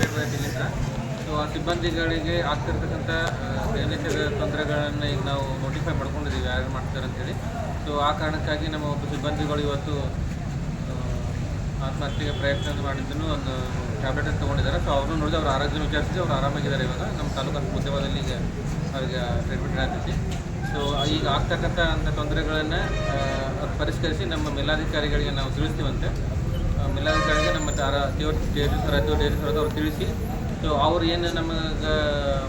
State ಬ್ಯಾಂಕಿನಿಂದ. So ಆ ಸಿಬ್ಬಂದಿಗಳಿಗೆ ಆಗ್ತಿರ್ತಕ್ಕಂಥ ದಿನನಿತ್ಯದ ತೊಂದರೆಗಳನ್ನು ಈಗ ನಾವು ನೋಟಿಫೈ ಮಾಡ್ಕೊಂಡಿದ್ದೀವಿ ಯಾರು ಮಾಡ್ತಾರೆ ಅಂತೇಳಿ. ಸೊ ಆ ಕಾರಣಕ್ಕಾಗಿ ನಮ್ಮ ಒಬ್ಬ ಸಿಬ್ಬಂದಿಗಳು ಇವತ್ತು ಆತ್ಮಹತ್ಯೆಗೆ ಪ್ರಯತ್ನ ಮಾಡಿದ್ದನ್ನು ಒಂದು ಟ್ಯಾಬ್ಲೆಟ್ ತೊಗೊಂಡಿದ್ದಾರೆ. ಸೊ ಅವ್ರನ್ನೂ ನೋಡಿದ್ರೆ ಅವ್ರ ಆರೋಗ್ಯ ವಿಚಾರಿಸಿ ಅವ್ರು ಆರಾಮಾಗಿದ್ದಾರೆ. ಇವಾಗ ನಮ್ಮ ತಾಲೂಕು ಉದ್ಯಮದಲ್ಲಿ ಈಗ ಅವರಿಗೆ ಟ್ರೀಟ್ಮೆಂಟ್ ಆಗ್ತೈತಿ. ಸೊ ಈಗ ಆಗ್ತಕ್ಕಂಥ ತೊಂದರೆಗಳನ್ನು ಪರಿಷ್ಕರಿಸಿ ನಮ್ಮ ಮೇಲಾಧಿಕಾರಿಗಳಿಗೆ ನಾವು ತಿಳಿಸ್ತೀವಂತೆ. ಮೇಲಾಧಿಕಾರಿಗೆ ನಮ್ಮ ಡೇರಿ ಸರ್ ಅವ್ರು ತಿಳಿಸಿ, ಸೊ ಅವ್ರು ಏನು ನಮಗೆ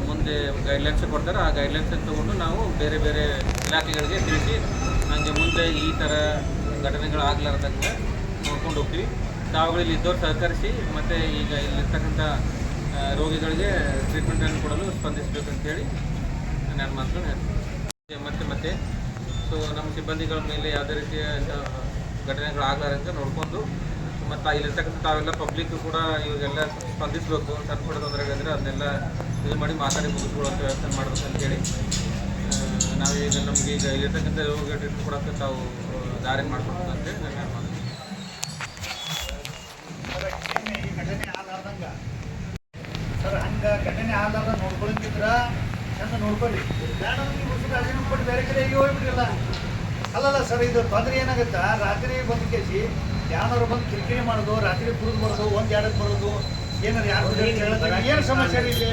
ಮುಂದೆ ಗೈಡ್ಲೈನ್ಸ್ ಕೊಡ್ತಾರೆ ಆ ಗೈಡ್ಲೈನ್ಸನ್ನು ತೊಗೊಂಡು ನಾವು ಬೇರೆ ಬೇರೆ ಇಲಾಖೆಗಳಿಗೆ ತಿಳಿಸಿ ನನಗೆ ಮುಂದೆ ಈ ಥರ ಘಟನೆಗಳು ಆಗ್ಲಾರ್ದಂಗೆ ನೋಡ್ಕೊಂಡು ಹೋಗ್ತೀವಿ. ತಾವುಗಳಲ್ಲಿ ಇದ್ದವ್ರು ಸಹಕರಿಸಿ ಮತ್ತು ಈಗ ಇಲ್ಲಿರ್ತಕ್ಕಂಥ ರೋಗಿಗಳಿಗೆ ಟ್ರೀಟ್ಮೆಂಟನ್ನು ಕೊಡಲು ಸ್ಪಂದಿಸಬೇಕಂತೇಳಿ ನಾನು ಮಾತನ್ನು ಹೇಳ್ತೀನಿ. ಮತ್ತೆ ಸೊ ನಮ್ಮ ಸಿಬ್ಬಂದಿಗಳ ಮೇಲೆ ಯಾವುದೇ ರೀತಿಯ ಘಟನೆಗಳು ಆಗ್ಲಾರಂತ ನೋಡಿಕೊಂಡು ಮತ್ತು ಇಲ್ಲಿರ್ತಕ್ಕಂಥ ತಾವೆಲ್ಲ ಪಬ್ಲಿಕ್ ಕೂಡ ಇವಾಗೆಲ್ಲ ಸ್ಪಂದಿಸಬೇಕು. ಸಣ್ಣ ಪುಟ್ಟ ತೊಂದರೆಗಳಿದ್ರೆ ಅದನ್ನೆಲ್ಲ ಇದು ಮಾಡಿ ಮಾತಾಡಿ ಮುಗಿಸ್ಕೊಳ್ಳೋಂಥ ವ್ಯವಸ್ಥೆ ಮಾಡಬೇಕು ಅಂತೇಳಿ ನಾವೀಗ ನಮಗೆ ಈಗ ಇಲ್ಲಿರ್ತಕ್ಕಂಥ ರೋಗ ಟ್ರೀಟ್ಮೆಂಟ್ ಕೊಡೋಕ್ಕೆ ತಾವು ದಾರಿ ಮಾಡಿಕೊಡ್ಬೇಕು ಅಂತೇಳಿ ನಾನು ಮಾಡ್ತೀನಿ. ಸರ್ ಹಂಗೆ ಘಟನೆ ಆದಾಗ ನೋಡ್ಕೊಳಂಗಿದ್ರ ಚಂದ ನೋಡ್ಕೊಳ್ಳಿ. ಬೇಡ ನೀವು ರಾಜೀನಾಮೆ ಕೊಟ್ಟು ಬೇರೆ ಕಡೆ ಹೋಗ್ಬಿಟ್ಟಿಲ್ಲ. ಅಲ್ಲಲ್ಲ ಸರ್, ಇದು ತೊಂದರೆ ಏನಾಗುತ್ತಾ, ರಾತ್ರಿ ಬಂದು ಕೇಸಿ ಯಾರು ಬಂದು ಕಿರಿಕಿರಿ ಮಾಡೋದು, ರಾತ್ರಿ ಕುಡಿದು ಬರೋದು, ಒಂದು ಎರಡಕ್ಕೆ ಬರೋದು, ಏನಾರು ಯಾರು ಹೇಳಿದಾಗ ಏನು ಸಮಸ್ಯೆ ಇಲ್ಲಿ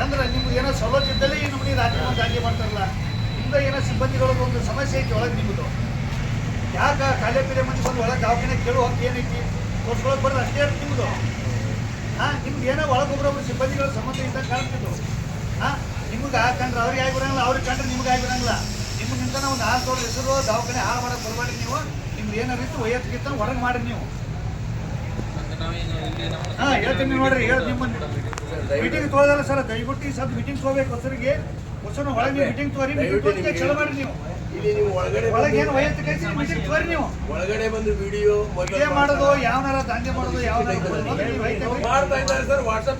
ಅಂದ್ರೆ ನಿಮ್ಗೆ ಏನೋ ಸವಲತ್ತು ಇದ್ದಲ್ಲಿ ನಮಗೆ ರಾತ್ರಿ ಬಂದು ಹಾಗೆ ಮಾಡ್ತಾರಲ್ಲ. ನಿಮ್ದು ಏನೋ ಸಿಬ್ಬಂದಿಗಳದ್ದು ಒಂದು ಸಮಸ್ಯೆ ಐತಿ ಒಳಗೆ ನಿಮ್ಮದು. ಯಾಕೆ ಕಾಲೇ ಪೀರೆ ಮಂದಿ ಬಂದು ಒಳಗೆ ದವಾಖಾನೆ ಕೇಳೋ ಹಕ್ಕು ಏನೈತಿ ತೋರ್ಸ್ಕೊಳಕ್ಕೆ ಬರೋದು ಅಷ್ಟೇ ಇರುತ್ತೆ ನಿಮ್ಮದು. ನಿಮ್ಗೆ ಏನೋ ಒಳಗೊಬ್ಬರೊಬ್ಬರು ಸಿಬ್ಬಂದಿಗಳ ಸಂಬಂಧ ಇದ್ದಾಗ ಕಾಣ್ತಿದ್ದು. ನಿಮ್ಗೆ ಕಂಡ್ರೆ ಅವ್ರಿಗೆ ಆಗಿರಂಗಿಲ್ಲ, ಅವ್ರಿಗೆ ಕಂಡ್ರೆ ನಿಮ್ಗೆ ಆಗಿರಂಗಿಲ್ಲ. ನಿಮ್ಗಿಂತ ಒಂದು 4 ಹೆಸರು ದವಾಖಾನೆ ಹಾಳು ಮಾಡೋಕೆ ಬರಬೇಡಿ. ನೀವು ನಿಮ್ಗೆ ಏನಾರಿತ್ತು ವಯಸ್ಸಿಗಿಂತ ಹೊರಗೆ ಮಾಡಿ ನೀವು. ಹೇಳ್ತೀನಿ ನೋಡ್ರಿ, ನಿಮ್ಮ ಮೀಟಿಂಗ್ ತೊಗೊಳದಲ್ಲ ಸರ್, ದಯವಿಟ್ಟು ಸ್ವಲ್ಪ ಮೀಟಿಂಗ್ ತೊಗೋಬೇಕು. ಹೊಸರಿಗೆ ಹೊಸನ ಒಳಗೆ ಮೀಟಿಂಗ್ ತೋರಿ, ಮೀಟಿಂಗ್ ಚಲೋ ಮಾಡಿ ನೀವು. ಒಳಗೆ ಏನು ವೈಯಕ್ತಿಕ ಮೀಟಿಂಗ್ ತೋರಿ ನೀವು. ಒಳಗಡೆ ಬಂದು ವಿಡಿಯೋ ಮಾಡೋದು, ಯಾವನಾರ ದಂಧೆ ಮಾಡೋದು, ಯಾವ ಮಾಡ್ತಾ ಇದ್ದಾರೆ ಸರ್. ವಾಟ್ಸ್ಆಪ್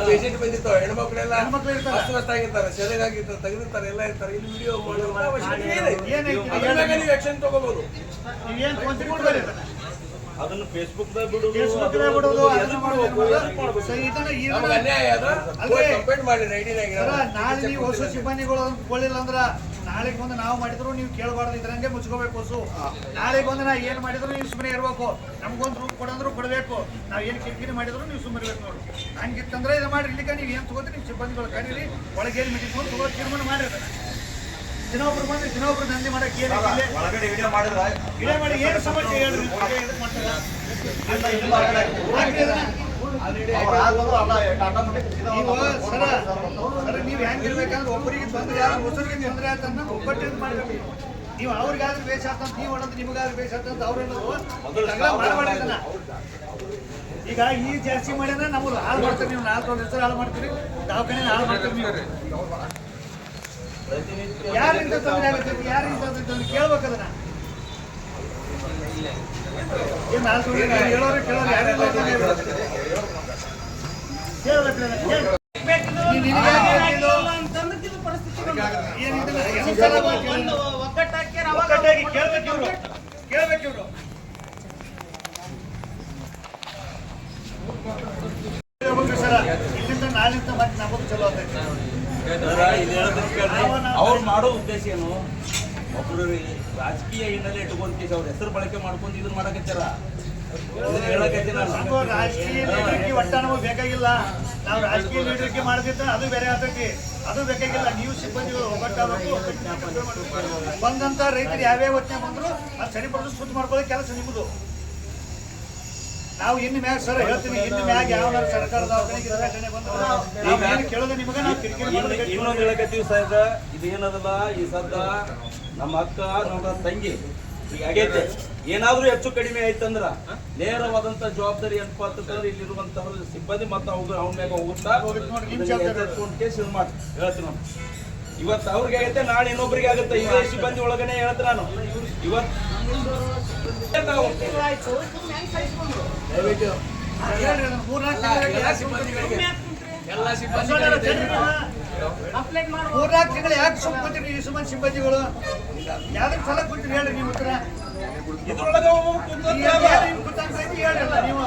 ಪೇಷಂಟ್ ಬಂದಿರ್ತಾವೆ, ಹೆಣ್ಮಕ್ಳೆಲ್ಲ ಅಸ್ವಸ್ಥಾಗಿರ್ತಾರೆ, ಸೆಲೆಗಾಗಿರ್ತಾರೆ, ತೆಗೆದಿರ್ತಾರೆ, ಎಲ್ಲ ಇರ್ತಾರೆ. ಇಲ್ಲಿ ವಿಡಿಯೋ ಮಾಡೋದು ನೀವು ಆಕ್ಷನ್ ತಗೋಬಹುದು. ನೀವೇನು ತೊಗೊಂತೀರಿ ಅದನ್ನು ಫೇಸ್ಬುಕ್ದಾಗ ಬಿಡೋದು, ನಾಳೆ ನೀವು ಹೊಸ ಸಿಬ್ಬಂದಿಗಳು ಕೊಳ್ಳಿಲ್ಲ ಅಂದ್ರೆ ನಾಳೆಗೆ ಬಂದು ನಾವು ಮಾಡಿದ್ರು ನೀವು ಕೇಳಬಾರ್ದು, ಇದ್ರಂಗೆ ಮುಚ್ಕೋಬೇಕು. ಹೊಸ ನಾಳೆಗೆ ಬಂದು ನಾ ಏನು ಮಾಡಿದ್ರು ನೀವು ಸುಮ್ಮನೆ ಇರಬೇಕು. ನಮ್ಗೊಂದು ರೂಮ್ ಕೊಡಂದ್ರು ಕೊಡಬೇಕು. ನಾವು ಏನು ಕಿರಿಕಿರಿ ಮಾಡಿದ್ರು ನೀವು ಸುಮ್ಮನೆ ಇರ್ಬೇಕು ನೋಡಿ. ಹಂಗಿತ್ತಂದ್ರೆ ಇದು ಮಾಡಿ. ಇಲ್ಲಿಗೆ ನೀವು ಏನು ತಗೋತೀರಿ ನೀವು ಸಿಬ್ಬಂದಿಗಳು ಕರೀರಿ, ಒಳಗೆ ಏನು ಮೀಟಿಂಗ್ ತಗೋ ತೀರ್ಮಾನ ಮಾಡಿರ್ತಾರೆ. ದಿನೊಬ್ರು ಬಂದ್ರೆ ದಿನೊಬ್ರು ದಂಧೆ ಮಾಡಕ್ಕೆ ಏನು ವಿಡಿಯೋ ಮಾಡಿ ಏನು ಸಮಸ್ಯೆ ಹೇಳ್ರಿ. ಸರ ನೀವು ಹೆಂಗಿರ್ಬೇಕಂದ್ರೆ ಒಬ್ಬರಿಗೆ ತೊಂದರೆ ಹೊಸರಿಗೆ ತೊಂದರೆ ಆತಂದ್ರೆ ಒಬ್ಬಟ್ಟು ಮಾಡ್ಬೇಕು. ನೀವು ಅವ್ರಿಗಾದ್ರೂ ಬೇಸ್ ಆಗ್ತಂತ ನೀವು ಅನ್ನೋದು ನಿಮಗಾದ್ರೂ ಬೇಸ್ ಆಗ್ತಂತ ಅವ್ರನ್ನ ಮಾಡಬಾರ್ದನ್ನ. ಈಗ ಈ ಜಾಸ್ತಿ ಮಾಡ್ಯಾನ ನಮ್ಮದು ಹಾಳು ಮಾಡ್ತೀರಿ. ನೀವು 4 ಹೆಸರು ಹಾಳು ಮಾಡ್ತೀರಿ, ದವಾಖಾನೆ ಹಾಳು ಮಾಡ್ತೀರಿ. ನೀವು ಯಾರಿಂದ ತೊಂದರೆ ಆಗುತ್ತೆ, ಯಾರಿಂದ ಕೇಳ್ಬೇಕದನ್ನ. ಹೇಳೋರು ಕೇಳೋರು ಯಾರಿಲ್ಲ ಕೇಳ್ಬೇಕಿವ್ರು. ಸರ ಇಲ್ಲಿಂದ ನಾಳಿಂದ ಮತ್ತೆ ನಮ್ಮದು ಚಲೋ ಆಗ್ತೈತಿ. ಅವ್ರು ಮಾಡೋ ಉದ್ದೇಶ ಏನು, ಒಬ್ರು ರಾಜಕೀಯ ಹಿನ್ನೆಲೆ ಇಟ್ಕೊಂಡ್ ಅವ್ರ ಹೆಸರು ಬಳಕೆ ಮಾಡ್ಕೊಂಡು ಇದನ್ನ ಮಾಡಕತ್ತಾರ. ರಾಜಕೀಯ ಲೀಡರ್ಗೆ ಒಟ್ಟ ನಮಗೆ ಬೇಕಾಗಿಲ್ಲ. ನಾವು ರಾಜಕೀಯ ಲೀಡರ್ಗೆ ಮಾಡದಿತ್ತ ಅದು ಬೇರೆ ಆಗ್ತೈತಿ, ಅದು ಬೇಕಾಗಿಲ್ಲ. ನೀವು ಸಿಬ್ಬಂದಿಗಳು ಒಗ್ಗಟ್ಟಾಗಬೇಕು. ಬಂದಂತ ರೈತರು ಯಾವ್ಯಾವ ಯೋಚನೆ ಬಂದ್ರು ಅದು ಸರಿಪಡಿಸಿ ಶುದ್ಧ ಮಾಡ್ಕೊಳ್ಳೋ ಕೆಲಸ ನಿಮ್ಮದು. ನಾವು ಇನ್ನು ಮ್ಯಾಗ ಸರ್ ಹೇಳ್ತೀನಿ, ಇನ್ನು ಮ್ಯಾಗ ಯಾವ ಸರ್ಕಾರದ ಘಟನೆ ಬಂದ್ರೆ ಕೇಳೋದು ನಿಮಗೆ ನಾವು ಕಿರಿಕಿರಿ ಇನ್ನೊಂದು ಹೇಳಕತ್ತೀವಿ ಸಾಹೇಬ್ರ. ಇದೇನದಲ್ಲ, ಈ ಸದ್ದ ನಮ್ಮ ಅಕ್ಕ ನಮ್ಮ ತಂಗಿ ಈಗ ಆಗೈತೆ. ಏನಾದ್ರೂ ಹೆಚ್ಚು ಕಡಿಮೆ ಆಯ್ತಂದ್ರ ನೇರವಾದಂತ ಜವಾಬ್ದಾರಿ ಏನಪ್ಪಾ ಅಂತಂದ್ರೆ ಇಲ್ಲಿರುವಂತಹ ಸಿಬ್ಬಂದಿ ಮತ್ತು ಅವ್ರ ಮ್ಯಾಗ ಹೋಗುತ್ತಾ ಕೇಸ್ ಇದು ಮಾಡಿ ಹೇಳ್ತೀನಿ ನಾನು. ಇವತ್ತು ಅವ್ರಿಗೆ ಆಗೈತೆ, ನಾಳೆ ಇನ್ನೊಬ್ರಿಗೆ ಆಗುತ್ತೆ. ಇದೇ ಸಿಬ್ಬಂದಿ ಒಳಗನೆ ಹೇಳ್ತೀನಿ ನಾನು. ಇವತ್ತು ಮೂರ್ನಾಲ್ಕು ತಿಂಗಳು ಯಾಕೆ ಸುಮ್ಮನೆ ಈ ಸುಮ್ಮನೆ ಸಿಬ್ಬಂದಿಗಳು ಯಾವ್ದ್ರ ಸಲ ಕೂತೀರಿ ಹೇಳ್ರಿ. ನೀವು ಉತ್ತರ ಇದ್ರೊಳಗೆ ಹೇಳಿಲ್ಲ ನೀವು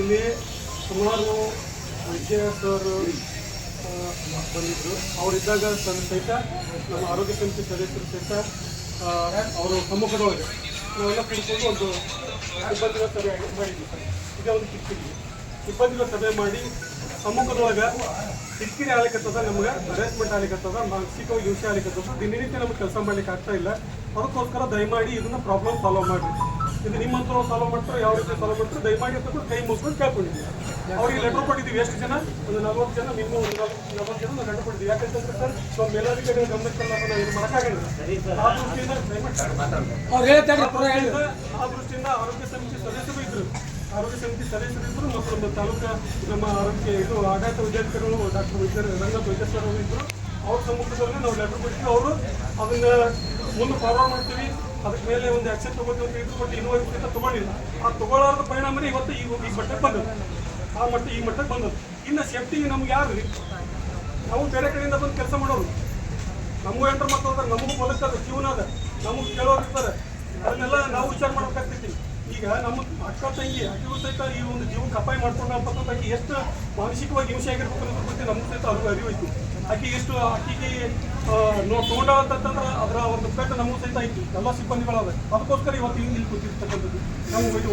ಇಲ್ಲಿ ಸುಮಾರು ವೈದ್ಯ ಸರ್ ಬಂದಿದ್ದರು. ಅವರಿದ್ದಾಗ ಸಹಿತ ನಮ್ಮ ಆರೋಗ್ಯ ಸಮಿತಿ ಸದಸ್ಯರು ಸಹಿತ ಅವರು ಸಮ್ಮುಖದೊಳಗೆ ನಾವೆಲ್ಲ ಕುಡ್ಕೊಂಡು ಒಂದು ಸಿಬ್ಬಂದಿಗಳ ಸಭೆ ಮಾಡಿದ್ವಿ ಸರ್. ಇದೇ ಒಂದು ಕಿರಿಕಿರಿ ಸಿಬ್ಬಂದಿಗಳ ಸಭೆ ಮಾಡಿ ಸಮ್ಮುಖದೊಳಗೆ ಕಿರಿಕಿರಿ ಆಗ್ಲಿಕ್ಕತ್ತದ, ನಮ್ಗೆ ಹರಾಸ್ಮೆಂಟ್ ಆಗ್ಲಿಕ್ಕತ್ತದ, ಮಾನಸಿಕವಾಗಿ ಹಿಂಸೆ ಆಗ್ಲಿಕ್ಕತ್ತದ, ದಿನನಿತ್ಯ ನಮ್ಗೆ ಕೆಲಸ ಮಾಡ್ಲಿಕ್ಕೆ ಆಗ್ತಾ ಇಲ್ಲ. ಅದಕ್ಕೋಸ್ಕರ ದಯಮಾಡಿ ಇದನ್ನ ಪ್ರಾಬ್ಲಮ್ ಸಾಲ್ವ್ ಮಾಡಿ. ಇದು ನಿಮ್ಮಂತರೂ ಸಾಲ್ವ್ ಮಾಡ್ತಾರೆ, ಯಾವ ರೀತಿ ಸಾಲ್ವ್ ಮಾಡ್ತಾರೆ ದಯಮಾಡಿ ಅಂತ ಕೈ ಮುಗಿಸ್ಕೊಂಡು ಕೇಳ್ಕೊಂಡಿದ್ದೀವಿ. ಅವ್ರಿಗೆ ಲೆಟರ್ ಕೊಟ್ಟಿದ್ದೀವಿ. ಎಷ್ಟು ಜನ? ಒಂದು 40 ಜನ, ಮಿನಿಮಮ್ ಒಂದು 40 ಜನ ನಾವು ಲೆಟರ್ ಕೊಟ್ಟಿದ್ದೀವಿ. ಯಾಕಂತಂದ್ರೆ ಸರ್ ನಾವು ಮೇಲಾಧಿಕಾರಿಗಳ ಗಮನಕ್ಕೆ ನಾವು ಇದು ಮಾಡೋಕ್ಕಾಗಲ್ಲ. ಆ ದೃಷ್ಟಿಯಿಂದ ಆ ದೃಷ್ಟಿಯಿಂದ ಆರೋಗ್ಯ ಸಮಿತಿ ಸದಸ್ಯರು ಇದ್ರು, ಮತ್ತು ನಮ್ಮ ತಾಲೂಕಾ ನಮ್ಮ ಆರೋಗ್ಯ ಇದು ಆಡಳಿತ ವಿದ್ಯಾರ್ಥಿಗಳು ಡಾಕ್ಟರ್ ರಂಗನಾಥ್ ವೈದ್ಯ ಸರ್ ಅವರು ಇದ್ರು. ಅವ್ರ ಸಮ್ಮುಖದಲ್ಲಿ ನಾವು ಲೆಟರ್ ಕೊಟ್ಟಿದ್ವಿ. ಅವರು ಅದನ್ನ ಮುಂದೆ ಫಾರ್ವರ್ಡ್ ಮಾಡ್ತೀವಿ, ಅದಕ್ಕೆ ಮೇಲೆ ಒಂದು ಆಕ್ಷನ್ ತಗೋತೀವಿ ಅಂತ ಇದ್ರು. ಬಟ್ ಇನ್ನೂ ತಗೊಂಡಿಲ್ಲ. ಆ ತಗೊಳ್ಳಾರದ ಪರಿಣಾಮನೇ ಇವತ್ತು ಈ ಮಟ್ಟಕ್ಕೆ ಬಂದದ್ದು, ಆ ಈ ಮಟ್ಟಕ್ಕೆ ಬಂದದ್ದು. ಇನ್ನು ಸೇಫ್ಟಿಗೆ ನಮ್ಗೆ ಯಾರು ರೀ? ನಾವು ಬೇರೆ ಕಡೆಯಿಂದ ಬಂದು ಕೆಲಸ ಮಾಡೋರು, ನಮಗೂ ಎಂಟ್ರ್ ಮಕ್ಕಳು ಅದಾರೆ, ನಮಗೂ ಬದುಕದ ಜೀವನ ಅದ, ನಮಗೆ ಕೇಳೋರು ಇರ್ತಾರೆ. ಅದನ್ನೆಲ್ಲ ನಾವು ವಿಚಾರ ಮಾಡ್ಬೇಕಾಗ್ತೈತಿ. ಈಗ ನಮ್ಮ ಅಕ್ಕ ತಂಗಿ ಅಕ್ಕಿಗೂ ಸಹಿತ ಈ ಒಂದು ಜೀವನ ಕಪಾಯಿ ಮಾಡ್ಕೊಂಡಪ್ಪ ಆಕಿ ಎಷ್ಟು ಮಾನಸಿಕವಾಗಿ ಹಿಂಸೆ ಆಗಿರ್ಬೇಕು ಅನ್ನೋದ್ರ ಬಗ್ಗೆ ನಮ್ಗೆ ಸಹಿತ ಅರಿವು ಐತಿ. ಆಕಿಗೆ ತೊಗೊಂಡಂತಂದ್ರೆ ಅದರ ಒಂದು ಪೆಟ್ಟು ನಮಗೂ ಸಹಿತ ಐತಿ. ಎಲ್ಲ ಸಿಬ್ಬಂದಿಗಳದ. ಅದಕ್ಕೋಸ್ಕರ ಇವತ್ತು ಇಲ್ಲಿ ಕೂತಿರ್ತಕ್ಕಂಥದ್ದು. ನಾವು ಇದು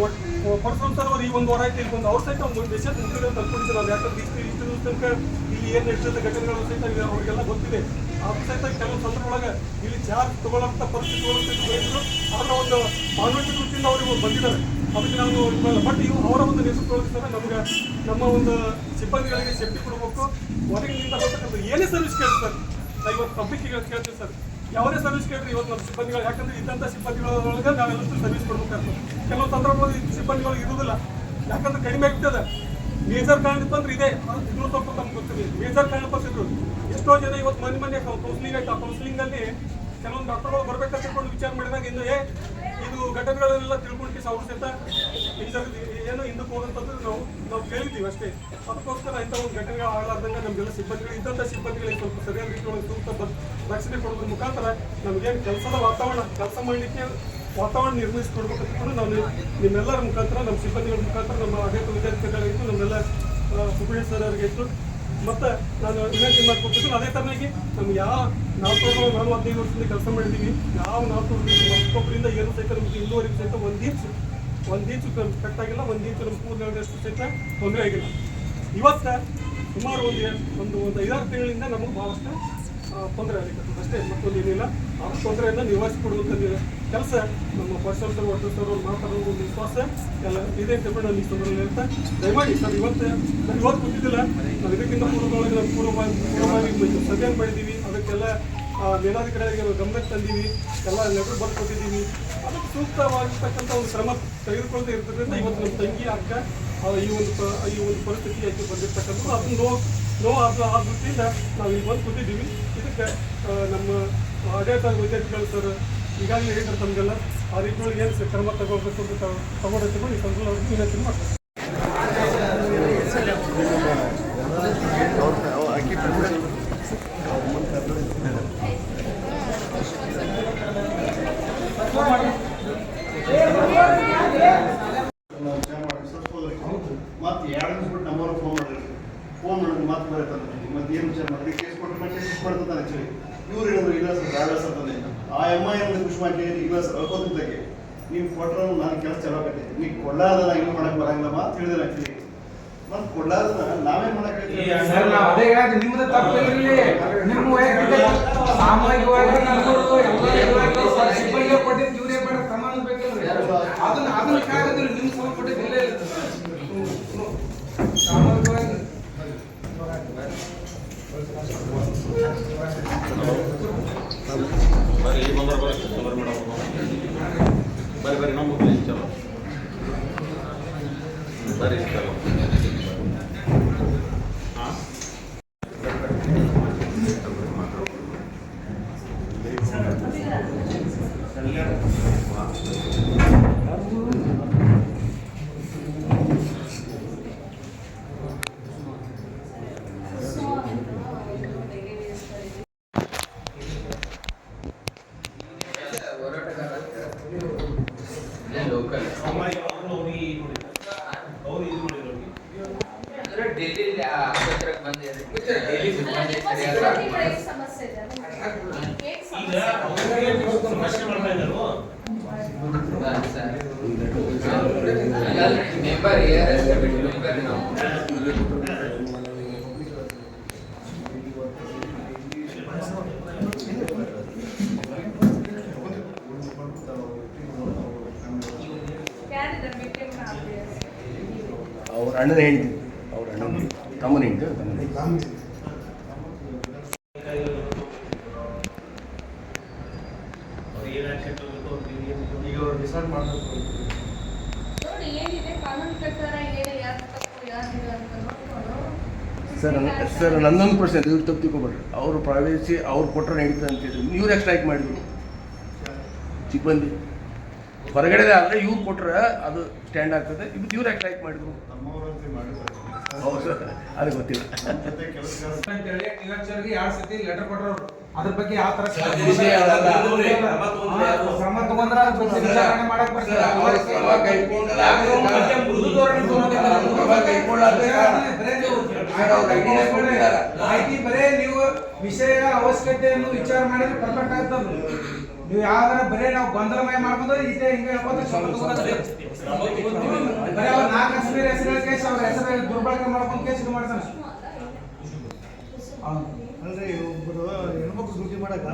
ಪರ್ಸನ್ಸರ್ ಅವ್ರು ಈ ಒಂದು ವಾರ ಆಯ್ತು ಇಲ್ಲಿ ಅವ್ರು ಸಹಿತ ಒಂದು ದೇಶದ ಮುಖ್ಯಗಳು ತಂದ್ಕೊಂಡಿದ್ರು. ಅದು ಯಾಕಂದ್ರೆ ಇಷ್ಟು ದಿವಸ ತನಕ ಇಲ್ಲಿ ಏನು ನಡೀತದೆ ಘಟನೆಗಳು ಸಹಿತ ಅವ್ರಿಗೆಲ್ಲ ಗೊತ್ತಿದೆ. ಅದು ಸಹಿತ ಕೆಲವು ಸಂದರ್ಭದೊಳಗೆ ಇಲ್ಲಿ ಚಾರ್ಜ್ ತಗೊಳ್ಳೋಂಥ ಪರಿಸ್ಥಿತಿಗಳು ಸಹಿತ ಬೆಳೆದ್ರು. ಅದರ ಒಂದು ಮಾನವೀಯ ದೃಷ್ಟಿಯಿಂದ ಅವ್ರಿಗೆ ಬಂದಿದ್ದಾರೆ. ಅದಕ್ಕೆ ನಾವು ಬಟ್ ಇವು ಅವರ ಒಂದು ನೇತೃತ್ವದೊಳಗೆ ಸರ್ ನಮ್ಗೆ ನಮ್ಮ ಒಂದು ಸಿಬ್ಬಂದಿಗಳಿಗೆ ಸೇಫ್ಟಿ ಕೊಡಬೇಕು. ಹೊರಗಿನಿಂದ ಬರ್ತಕ್ಕಂಥ ಏನೇ ಸರ್ವಿಸ್ ಕೇಳ್ತಾರೆ ಇವತ್ತು ಪಬ್ಲಿಕ್ಕಿಗೆ ಕೇಳ್ತೀವಿ ಸರ್. ಯಾವುದೇ ಸರ್ವಿಸ್ ಕೇಳಿದ್ರೆ ಇವತ್ತು ನಮ್ಮ ಸಿಬ್ಬಂದಿಗಳು, ಯಾಕಂದ್ರೆ ಇದ್ದಂಥ ಸಿಬ್ಬಂದಿಗಳೊಳಗೆ ನಾವೆಲ್ಲರೂ ಸರ್ವಿಸ್ ಕೊಡ್ಬೇಕಾಗ್ತದೆ. ಕೆಲವು ಸಂದರ್ಭದಲ್ಲಿ ಸಿಬ್ಬಂದಿಗಳು ಇರುವುದಿಲ್ಲ, ಯಾಕಂದ್ರೆ ಕಡಿಮೆ ಆಗ್ತದೆ. ಮೇಜರ್ ಕಾರಣ ಬಂದ್ರೆ ಇದೆ, ಇನ್ನೂ ಸ್ವಲ್ಪ ನಮ್ಗೆ ಗೊತ್ತಿದೆ. ಮೇಜರ್ ಕಾರಣ ಬಂದಿದ್ರು ಎಷ್ಟೋ ಜನ ಇವತ್ತು ಮನೆ ಕೌನ್ಸಿಲಿಂಗ್ ಆಯ್ತು. ಆ ಕೌನ್ಸಿಲಿಂಗಲ್ಲಿ ಕೆಲವೊಂದು ಡಾಕ್ಟರ್ಗಳು ಬರ್ಬೇಕಂತ ತಿಳ್ಕೊಂಡು ವಿಚಾರ ಮಾಡಿದಾಗ ಇನ್ನು ಇದು ಘಟನೆಗಳನ್ನೆಲ್ಲ ತಿಳ್ಕೊಂಡು ಅವ್ರ ಸಹಿತ ಏನು ಹಿಂದಕ್ಕೆ ಹೋದಂಥದ್ದು ನಾವು ಕೇಳಿದ್ದೀವಿ ಅಷ್ಟೇ. ಅದಕ್ಕೋಸ್ಕರ ಇಂಥ ಒಂದು ಘಟನೆಗಳು ಆಗಲಾರ್ದಂಗೆ ನಮಗೆಲ್ಲ ಸಿಬ್ಬಂದಿಗಳು ಇದ್ದಂಥ ಸಿಬ್ಬಂದಿಗಳಿಗೆ ಸ್ವಲ್ಪ ಸರಿಯಾದ ರೀತಿಯೊಳಗೆ ಸೂಕ್ತ ರಕ್ಷಣೆ ಕೊಡೋದ್ರ ಮುಖಾಂತರ ನಮಗೇನು ಕೆಲಸದ ವಾತಾವರಣ, ಕೆಲಸ ಮಾಡಲಿಕ್ಕೆ ವಾತಾವರಣ ನಿರ್ಮಿಸಿಕೊಡ್ಬೇಕಂತ ನಾವು ನಿಮ್ಮೆಲ್ಲರ ಮುಖಾಂತರ, ನಮ್ಮ ಸಿಬ್ಬಂದಿಗಳ ಮುಖಾಂತರ, ನಮ್ಮ ಆಡಳಿತ ವಿದ್ಯಾರ್ಥಿಗಳಿಗಿತ್ತು, ನಮ್ಮೆಲ್ಲ ಸುಪ್ರೀಂ ಸರ್ ಅವರಿಗಿತ್ತು, ಮತ್ತು ನಾನು ವಿನಂತಿ ಮಾಡ್ಕೊಟ್ಟಿದ್ದು ಅದೇ ಥರನಾಗಿ ನಮ್ಗೆ ಯಾವ 45 ವರ್ಷದಿಂದ ಕೆಲಸ ಮಾಡಿದ್ದೀವಿ. ಯಾವ 4 ಒಬ್ಬರಿಂದ ಏನು ಸಹಿತ ನಮಗೆ ಇನ್ನೂವರೆಗೂ ಸಹಿತ ಒಂದು ಇಂಚು ಕಟ್ಟಾಗಿಲ್ಲ, 1 ಇಂಚು ನಮ್ಮ ಕೂದಲಷ್ಟು ಸಹಿತ ತೊಂದರೆ ಆಗಿಲ್ಲ. ಇವತ್ತು ಸುಮಾರು ಒಂದು 5-6 ತಿಂಗಳಿಂದ ನಮಗೆ ಭಾಳಷ್ಟು ತೊಂದರೆ ಆಗಲಿಕ್ಕೆ ಅಷ್ಟೇ, ಮತ್ತೊಂದು ಏನಿಲ್ಲ. ಆ ತೊಂದರೆಯನ್ನು ನಿವಾರಿಸಿಕೊಡುವಂಥ ಕೆಲಸ ನಮ್ಮ ಪರ್ಸನಲ್ ಸರ್, ವಾಟರ್ ಸರ್ ಅವ್ರು ಮಾತಾಡೋ ಒಂದು ವಿಶ್ವಾಸ ಎಲ್ಲ ಇದೆ ಅಂತ ನಾನು ಈ ಸಂದರ್ಭದಲ್ಲಿ ಹೇಳ್ತಾ ದಯಮಾಡಿ ಸರ್ ನಾನು ಇವತ್ತು ಗೊತ್ತಿದ್ದಿಲ್ಲ. ನಾವು ಇದಕ್ಕಿಂತ ಪೂರ್ವದೊಳಗೆ ನಾವು ಪೂರ್ವವಾಗಿ ಸಭೆ ಮಾಡಿದ್ದೀವಿ. ಅದಕ್ಕೆಲ್ಲ ಮೇಲಾಧಿಕಾರಿಗಳಿಗೆ ಗಮನಕ್ಕೆ ತಂದೀವಿ, ಎಲ್ಲ ಲೆಟರ್ ಬರ್ದು ಕೊಟ್ಟಿದ್ದೀವಿ. ಅದಕ್ಕೆ ಸೂಕ್ತವಾಗಿರ್ತಕ್ಕಂಥ ಒಂದು ಕ್ರಮ ತೆಗೆದುಕೊಳ್ಳದೆ ಇರ್ತಕ್ಕಂಥ ಇವತ್ತು ನಮ್ಮ ತಂಗಿ ಅಕ್ಕ ಈ ಒಂದು ಪರಿಸ್ಥಿತಿ ಆಯ್ತು ಬಂದಿರ್ತಕ್ಕಂಥದ್ದು. ಅದನ್ನು ಆ ದೃಷ್ಟಿಯಿಂದ ನಾವು ಇಲ್ಲಿ ಬಂದು ಕೂತಿದ್ದೀವಿ. ಇದಕ್ಕೆ ನಮ್ಮ ಆಡಳಿತ ವಿದ್ಯಾರ್ಥಿಗಳು ಸರ್ ಈಗಾಗಲೇ ಹೇಳಿದ್ರೆ ತಮಗೆಲ್ಲ ಆ ರೀತಿಯೊಳಗೆ ಏನು ಕ್ರಮ ತಗೋಬೇಕು ಅಂತ ತಗೊಂಡು ಈ ಸಂದರ್ಭ ಅವ್ರಿಗೆ ವಿನಂತಿ ಮಾಡ್ತಾರೆ. ಮತ್ತೆ 2 ನಿಮಿಷ ಬಿಟ್ಟು ನಂಬರ್ ಫೋನ್ ಮಾಡಿದ್ರೆ ಮತ್ತೆ ಬರುತ್ತೆ. ಮತ್ತೆ ಏನು ವಿಚಾರ ಮಾಡಿದ್ರೆ ಕೇಸ್ ಕೊಟ್ಟರೆ ಮತ್ತೆ ಶಿಫ್ಟ್ ಮಾಡ್ತಾನೆ. ಆ್ಯಕ್ಚುಲಿ ಇವ್ರು ಹೇಳಿದ್ರು ಇಲ್ಲ ಸರ್ ಬೇಡ ಸರ್ ತಂದೆ. ಆ ಅಮ್ಮ ಖುಷಿ ಮಾಡಿ ಇಲ್ಲ ಸರ್ ಅಳ್ಕೋತಿದ್ದಕ್ಕೆ ನೀವು ಕೊಟ್ಟರೆ ನಾನು ಕೆಲಸ ಚಲೋ ಆಗತ್ತೆ. ನೀವು ಕೊಡಲಾರ್ದನ ಇನ್ನೂ ಮಾಡಕ್ಕೆ ಬರಂಗಿಲ್ಲ ಮಾತು ಹೇಳಿದ್ರೆ ಆ್ಯಕ್ಚುಲಿ ಮತ್ತೆ ಕೊಡಲಾರ್ದನ ನಾವೇನು ಮಾಡಕ್ಕೆ ನಿಮ್ದು ತಪ್ಪಿರಲಿ. ನಿಮ್ಮ ಸಾಮಾಜಿಕವಾಗಿ ಸಿಬ್ಬಂದಿ ಕೊಟ್ಟಿದ್ದು ಇವ್ರೇ ಬೇಡ ಪ್ರಮಾಣ ಬೇಕಲ್ರಿ. ಅದನ್ನ ಕಾಗದಿಲ್ಲ ನಿಮ್ಮ ಸಲ ಕೊಟ್ಟಿದ್ದಿಲ್ಲ ಸಾಮಾಜಿಕವಾಗಿ ಬರ್ರಿ ನಮ್ಮ ಚಲೋ ಬರ್ರಿ ಚಲೋ ಹಾಂ ಅಂದ್ರೆ ಡೈಲಿ ಆಸ್ಪತ್ರೆಗೆ ಬಂದಿರಿ ಡೈಲಿ ಸಿಬ್ಬಂದಿಗಳಿಗೆ ಸಮಸ್ಯೆ ಇದೆ ಈಗ ಅವ್ರಿಗೆ ಸಮಸ್ಯೆ ಮಾಡ್ತಾ ಇದ್ದಾರೋ ಮೆಂಬರ್ ಮೆಂಬರ್ ನಾವು ಅವ್ರ ಅಣ್ಣನ ಹೆಂಡತಿ ಅವ್ರ ಅಣ್ಣನ ತಮ್ಮನ ಹೆಂಡತಿ ಈಗ ಅವ್ರು ಡಿಸೈಡ್ ಮಾಡಬೇಕು. ನೋಡಿ ಏನಿದೆ ಕಾನೂನು ಪ್ರಕಾರ ಏನು ಯಾರು ತಪ್ಪು ಯಾರಿಲ್ಲ ಅಂತ ನೋಡ್ಕೊಂಡು ಸರ್ ನನ್ನೊಂದು ಪ್ರಶ್ನೆ ಇವ್ರು ತಪ್ಪು ತಿಳ್ಕೊಬೇಡ್ರಿ ಅವರು ಪ್ರೈವೇಸಿ ಅವ್ರು ಕೊಟ್ಟರೆ ನಡೀತದೆ ಅಂತಿದ್ರು ಇವ್ರು ಯಾಕೆ ಸ್ಟ್ರೈಕ್ ಮಾಡಿದ್ರು ಸಿಬ್ಬಂದಿ ಹೊರಗಡೆ ಆದರೆ ಇವ್ರು ಕೊಟ್ಟರೆ ಅದು ಸ್ಟ್ಯಾಂಡ್ ಆಗ್ತದೆ ಇದು ಇವ್ರು ಯಾಕೆ ಸ್ಟ್ರೈಕ್ ಮಾಡಿದ್ರು ನಮ್ಮವರಂತೆ ಮಾಡಿದ್ದಾರೆ. ಹೌದು ಸರ್ ಅದು ಗೊತ್ತಿಲ್ಲ ನಮ್ಮ ಜೊತೆ ಕೆಲಸಗಾರ ಅಂತೇಳಿ ನಿರಂಜನ್ಗೆ 2 ಸತಿ ಲೆಟರ್ ಕೊಟ್ಟರು ಅದ್ರ ಬಗ್ಗೆ ಯಾವ ತರ ವಿಷಯ ಅದಲ್ಲ. ಕ್ರಮ ತಗೊಂಡ್ರ ಅದ್ರ ಬಗ್ಗೆ ವಿಚಾರಣೆ ಮಾಡಕ್ ಬರ್ತಾರೆ ಮೃದು ಧೋರಣೆ ಮಾಹಿತಿ ಬರೇ ನೀವು ವಿಷಯ ಅವಶ್ಯಕತೆಯನ್ನು ವಿಚಾರ ಮಾಡಿದ್ರೆ ಪರ್ಫೆಕ್ಟ್ ಆಗ್ತದೆ ನೀವು ಯಾವ್ದಾರ ಬರೇ ನಾವು ಗೊಂದಲಮಯ ಮಾಡ್ಕೊಂಡ್ರೆ ಇದೆ ಹಿಂಗೆ ಬರೀ ಅವ್ರ 4 ಹೆಸರು ಕೇಸ್ ಅವ್ರ ಹೆಸರು ದುರ್ಬಳಕೆ ಮಾಡ್ಕೊಂಡು ಕೇಸ್ ಇದು ಮಾಡ್ತಾನೆ ಅಲ್ರಿ ಒಬ್ಬರು ಹೆಣ್ಮಕ್ಳು ಡ್ಯೂಟಿ ಮಾಡಕ್ಕೆ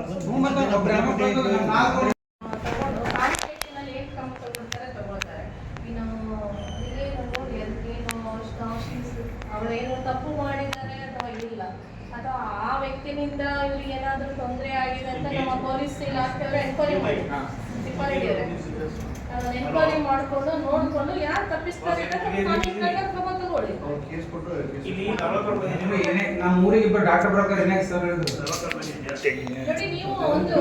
ತಗೊಂಡು ಕಾಂಪಿಟೇಷನಲ್ಲಿ ಏನು ಕ್ರಮ ತಗೊಳ್ತಾರೆ ತಗೊಳ್ತಾರೆ ಇನ್ನು ಏನು ನೋಡಿ ಅದಕ್ಕೇನು ಅವರೇನು ತಪ್ಪು ಮಾಡಿದ್ದಾರೆ ಅಥವಾ ಇಲ್ಲ ಅಥವಾ ಆ ವ್ಯಕ್ತಿನಿಂದ ಇವ್ರಿಗೆ ಏನಾದರೂ ತೊಂದರೆ ಆಗಿದೆ ಅಂತ ನಮ್ಮ ಪೊಲೀಸ್ ಇಲಾಖೆಯವರು ಎನ್ಕ್ವೈರಿ ಎನ್ಕ್ವೈರಿ ಮಾಡಿಕೊಂಡು ನೋಡಿಕೊಂಡು ಯಾರು ತಪ್ಪಿಸ್ತಾರೆ ಕ್ರಮ ತಗೊಳ್ಳಿ. ಕೇಸ್ ಕೊಟ್ಟು ಇಲ್ಲಿ ತಾಲೂಕು ಏನೇ ನಮ್ಮ ಊರಿಗೆ ಇಬ್ಬರು ಡಾಕ್ಟರ್ ಬ್ರೋಕರ್ ಏನೇ ಸರ್ ಹೇಳಿದ್ರು ನೋಡಿ ನೀವು ಒಂದು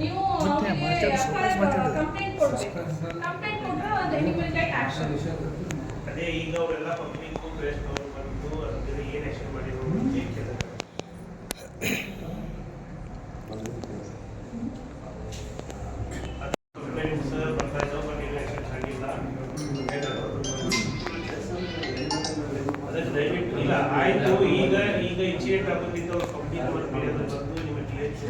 ನೀವು ಕಂಪ್ಲೇಂಟ್ ಕೊಡ್ಬೇಕು ಕಂಪ್ಲೇಂಟ್ ಕೊಟ್ಟರೆ ಅದು ಇಮಿಡಿಯೇಟ್ ಆಕ್ಷನ್. ಅದೇ ಈಗ ಅವರೆಲ್ಲ ಪಬ್ಲಿಕ್ ಪ್ರೆಸ್ ಬಂದು ಅದಕ್ಕೆ ಏನು ಆಕ್ಷನ್ ಮಾಡಿದ್ರು ಅಂತ ಕೇಳಿದ್ರು. ಅದಕ್ಕೆ ದಯವಿಟ್ಟು ಇಲ್ಲ ಆಯ್ತು ಈಗ ಇನಿಷಿಯೇಟ್ ಆಗೋದಿದ್ದು ಅವ್ರ ಪಬ್ಲಿಕ್ ಬಂದು ನಿಮ್ಮ TH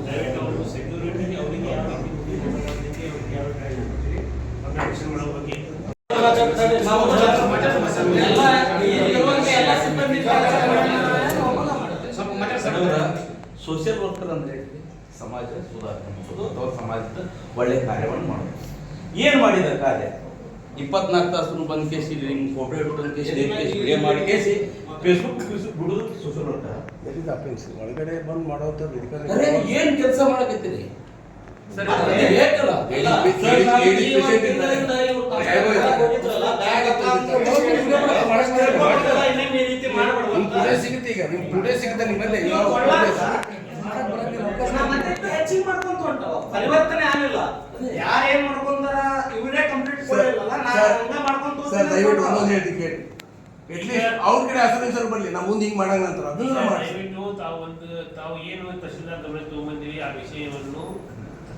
ದಯವಿಟ್ಟು ಅವರು ಸೆಕ್ಯೂರಿಟಿ ಅವರಿಗೆ ಯಾವ ರೀತಿ ಅವ್ರಿಗೆ ಯಾವ ಆಕ್ಷನ್ ಮಾಡೋ ಬಗ್ಗೆ ಸೋಷಿಯಲ್ ವರ್ಕರ್ ಅಂದ್ರೆ ಸಮಾಜ ಸುಧಾರಣೆ ಮಾಡೋದು ಅಥವಾ ಸಮಾಜದ ಒಳ್ಳೆ ಕಾರ್ಯವನ್ನು ಮಾಡೋದು. ಏನು ಮಾಡಿದ ಕಾರ್ಯ 24 ತಾಸು ಬಂದ್ ಕೇಸಿ ನಿಮ್ಗೆ ಫೋಟೋ ಇಟ್ಟು ಕೇಸಿ ವಿಡಿಯೋ ಮಾಡಿ ಕೇಸಿ ಫೇಸ್ಬುಕ್ ಬಿಡುದು ಸೋಷಿಯಲ್ ವರ್ಕರ್. ಒಳಗಡೆ ಬಂದು ಮಾಡೋದು ಏನು ಕೆಲಸ ಮಾಡಕತ್ತೀರಿ ಸಿಗುತ್ತೆ ಈಗ ನಿಮ್ ಟುಡೇ ಸಿಗುತ್ತೆ ನಿಮ್ಮಲ್ಲಿ ಪರಿವರ್ತನೆ ಆಗಿಲ್ಲ. ಯಾರೇನ್ ಮಾಡ್ಕೊಂತಾರ ಇವರೇ ಕಂಪ್ಲೀಟ್ ಕೊಡಲಿಲ್ಲ. ಸರ್ ದಯವಿಟ್ಟು ಒಂದೊಂದು ಹೇಳಿ ಕೇಳಿ ಅಟ್ಲೀಸ್ಟ್ ಅವ್ರ ಕಡೆ ಹೆಸರು ಬರ್ಲಿ ನಾವು ಮುಂದೆ ಹಿಂಗ್ ಮಾಡಂಗ ಅಂತಾರ ಅದನ್ನ ಮಾಡಿ. ದಯವಿಟ್ಟು ತಾವು ಏನು ತಹಶೀಲ್ದಾರ್ ಗಮನ ತಗೊಂಡ್ಬಂದಿರಿ ಆ ವಿಷಯವನ್ನು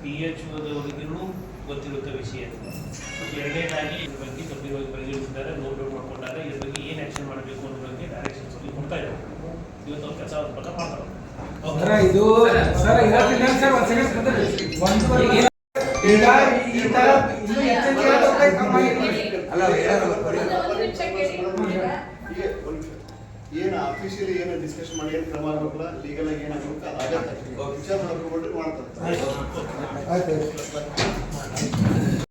PHOದವರಿಗೂ ಗೊತ್ತಿರುತ್ತೆ ವಿಷಯ. ಎರಡನೇದಾಗಿ ಇದ್ರ ಬಗ್ಗೆ ಗಂಭೀರವಾಗಿ ಪರಿಗಣಿಸಿದ್ದಾರೆ, ನೋಟ್ ಡೌನ್ ಮಾಡ್ಕೊಂಡಾಗ ಇದ್ರ ಬಗ್ಗೆ ಏನು ಆಕ್ಷನ್ ಮಾಡಬೇಕು ಅನ್ನೋ ಬಗ್ಗೆ ಡೈರೆಕ್ಷನ್ಸ್ ಕೊಡ್ತಾ ಇದ್ದಾರೆ. ಇವತ್ತು ಅವ್ರು ಕೆಲಸ ಪ್ರಕಾರ ಮಾಡ್ತಾರೆ. ಇದು ಸರ್ ಇವತ್ತಿನ ಸರ್ ಒಂದು ಸೆಕೆಂಡ್ ಬಂದ್ರೆ ಈಗ ಈ ತರ ಇನ್ನೂ ಎಚ್ಚರಿಕೆ ಕಮ್ಮಿ ಅಲ್ಲ ಒಂದು ನಿಮಿಷ ಕೇಳಿ ಈಗ ಏನು ಅಫಿಷಿಯಲಿ ಏನು ಡಿಸ್ಕಷನ್ ಮಾಡಿ ಏನು ಕ್ರಮ ಆಗಬೇಕಲ್ಲ ಲೀಗಲ್ ಆಗಿ ಏನಾಗಬೇಕು ಅದು ಆಗತ್ತೆ ವಿಚಾರ ಮಾಡ್ಕೊಂಡು ಮಾಡ್ತಾರೆ. ಆಯ್ತು